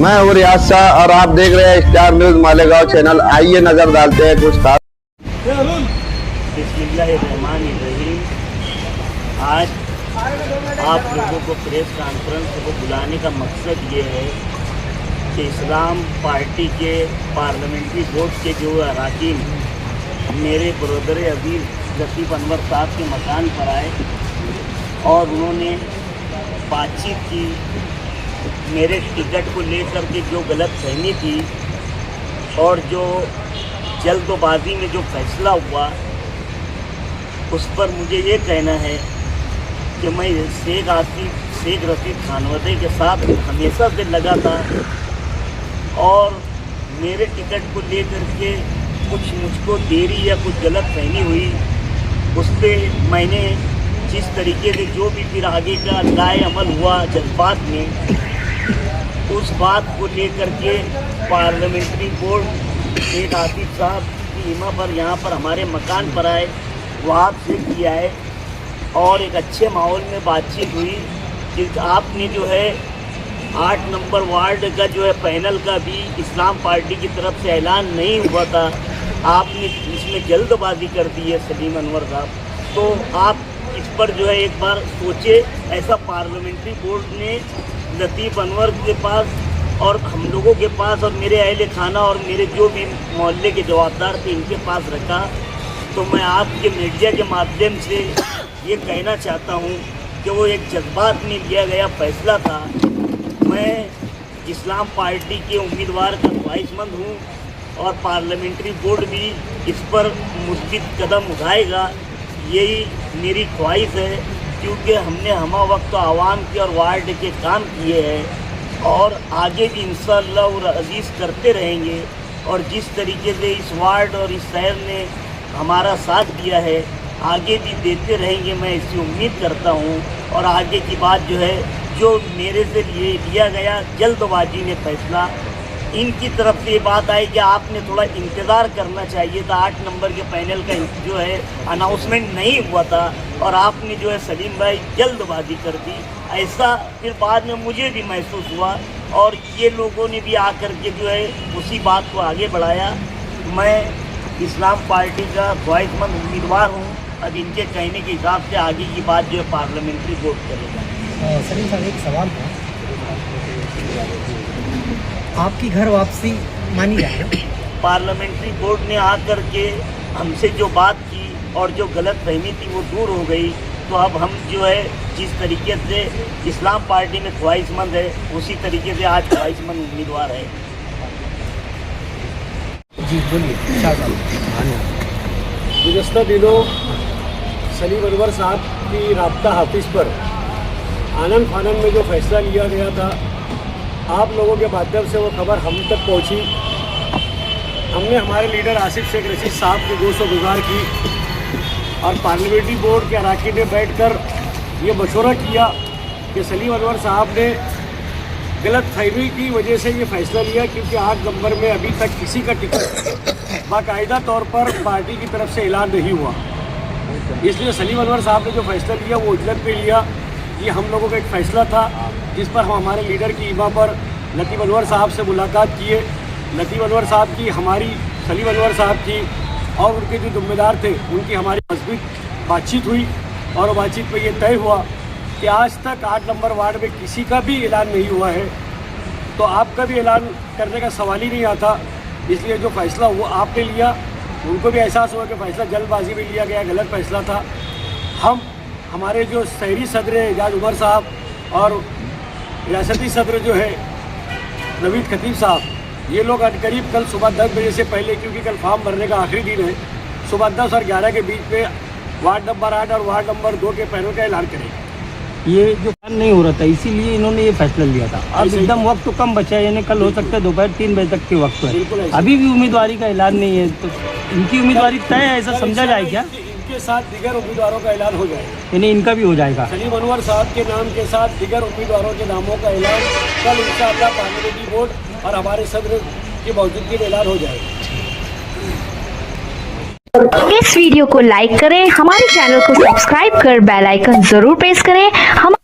मैं हूँ रियाज शाह और आप देख रहे हैं स्टार न्यूज मालेगांव चैनल। आइए नजर डालते हैं कुछ खास। बिस्मिल्लाहिर्रहमानिर्रहीम। आज आप लोगों को प्रेस कॉन्फ्रेंस को बुलाने का मकसद ये है कि इस्लाम पार्टी के पार्लियामेंट्री बोर्ड के जो अरकान मेरे ब्रदर अजीज़ लतीफ़ अनवर साहब के मकान पर आए और उन्होंने बातचीत की। मेरे टिकट को लेकर के जो गलतफहमी थी और जो जल्दबाजी में जो फैसला हुआ उस पर मुझे ये कहना है कि मैं शेख रशीद खानवते के साथ हमेशा से लगा था और मेरे टिकट को लेकर के कुछ मुझको देरी या कुछ गलतफहमी हुई उस पर मैंने जिस तरीके से जो भी फिर आगे का राय अमल हुआ जज्बात में, उस बात को लेकर के पार्लियामेंट्री बोर्ड शेख आसिफ साहब की हिमा पर यहाँ पर हमारे मकान पर आए, वहाँ से किया है और एक अच्छे माहौल में बातचीत हुई कि आपने जो है 8 नंबर वार्ड का जो है पैनल का भी इस्लाम पार्टी की तरफ से ऐलान नहीं हुआ था, आपने इसमें जल्दबाजी कर दी है सलीम अनवर साहब। तो आप इस पर जो है एक बार सोचे। ऐसा पार्लियामेंट्री बोर्ड ने लतीफ़ अनवर के पास और हम लोगों के पास और मेरे अहले खाना और मेरे जो भी मोहल्ले के जवाबदार थे इनके पास रखा। तो मैं आपके मीडिया के माध्यम से ये कहना चाहता हूँ कि वो एक जज्बात में लिया गया फैसला था। मैं इस्लाम पार्टी के उम्मीदवार का ख्वाहिशमंद हूँ और पार्लियामेंट्री बोर्ड भी इस पर मुस्बित कदम उठाएगा, यही मेरी ख्वाहिश है। क्योंकि हमने हमा वक्त तो आवाम के और वार्ड के काम किए हैं और आगे भी इंशाअल्लाह और अजीज़ करते रहेंगे। और जिस तरीके से इस वार्ड और इस शहर ने हमारा साथ दिया है आगे भी देते रहेंगे, मैं इसकी उम्मीद करता हूँ। और आगे की बात जो है जो मेरे से लिया गया जल्दबाजी में फैसला, इनकी तरफ से ये बात आई कि आपने थोड़ा इंतज़ार करना चाहिए था। 8 नंबर के पैनल का जो है अनाउंसमेंट नहीं हुआ था और आपने जो है सलीम भाई जल्दबाजी कर दी। ऐसा फिर बाद में मुझे भी महसूस हुआ और ये लोगों ने भी आकर के जो है उसी बात को आगे बढ़ाया। मैं इस्लाम पार्टी का ख्वाहिशमंद उम्मीदवार हूँ। अब इनके कहने के हिसाब से आगे की बात जो है पार्लियामेंट्री बोर्ड करेगा। सलीम साहब, एक सवाल था, आपकी घर वापसी मानी जाए? पार्लियामेंट्री बोर्ड ने आकर के हमसे जो बात की और जो गलतफहमी थी वो दूर हो गई। तो अब हम जो है जिस तरीके से इस्लाम पार्टी में ख्वाहिशमंद है उसी तरीके से आज ख्वाहिशमंद उम्मीदवार है। जी बोलिए। गुज़श्ता दिनों सलीम अनवर साहब की राब्ता हाफिज़ पर आनन फानन में जो फैसला लिया गया था, आप लोगों के माध्यम से वो खबर हम तक पहुंची। हमने हमारे लीडर आसिफ शेख रशीद साहब की गोशगुजार की और पार्लियामेंट्री बोर्ड के अरकान में बैठकर ये मशवरा किया कि सलीम अनवर साहब ने गलतफहमी की वजह से ये फैसला लिया, क्योंकि 8 नंबर में अभी तक किसी का टिकट बाकायदा तौर पर पार्टी की तरफ से ऐलान नहीं हुआ। इसलिए सलीम अनवर साहब ने जो फैसला लिया वो उजलत पे लिया। ये हम लोगों का एक फ़ैसला था जिस पर हम हमारे लीडर की इमा पर लतीफ़ अनवर साहब से मुलाकात किए। लतीफ़ अनवर साहब की, हमारी सलीम अनवर साहब की और उनके जो जिम्मेदार थे उनकी हमारी मज़बूत बातचीत हुई और बातचीत में ये तय हुआ कि आज तक 8 नंबर वार्ड में किसी का भी ऐलान नहीं हुआ है, तो आपका भी ऐलान करने का सवाल ही नहीं आता। इसलिए जो फ़ैसला हुआ आपने लिया, उनको भी एहसास हुआ कि फ़ैसला जल्दबाजी में लिया गया, गलत फ़ैसला था। हम हमारे जो शहरी सदर एजाज उमर साहब और रियासती सदर जो है नवीद खतीब साहब, ये लोग करीब कल सुबह 10 बजे से पहले, क्योंकि कल फॉर्म भरने का आखिरी दिन है, सुबह 10 और 11 के बीच में वार्ड नंबर 8 और वार्ड नंबर 2 के पैनल का ऐलान करेंगे। ये जो प्लान नहीं हो रहा था इसीलिए इन्होंने ये फैसला लिया था। अब एकदम वक्त तो कम बचा है, यानी कल हो सकता है दोपहर 3 बजे तक के वक्त है, अभी भी उम्मीदवारी का ऐलान नहीं है। तो इनकी उम्मीदवारी तय है ऐसा समझा जाए क्या? इनके साथ दीगर उम्मीदवारों का ऐलान हो जाएगा, यानी इनका भी हो जाएगा। सलीम अनवर साहब के नाम के साथ दीगर उम्मीदवारों के नामों का ऐलान कल इंशाअल्लाह पार्लियामेंट्री बोर्ड और हमारे सदर की मौजूदगी में ऐलान हो जाएगा। इस वीडियो को लाइक करें, हमारे चैनल को सब्सक्राइब कर बेल आइकन जरूर प्रेस करें। हम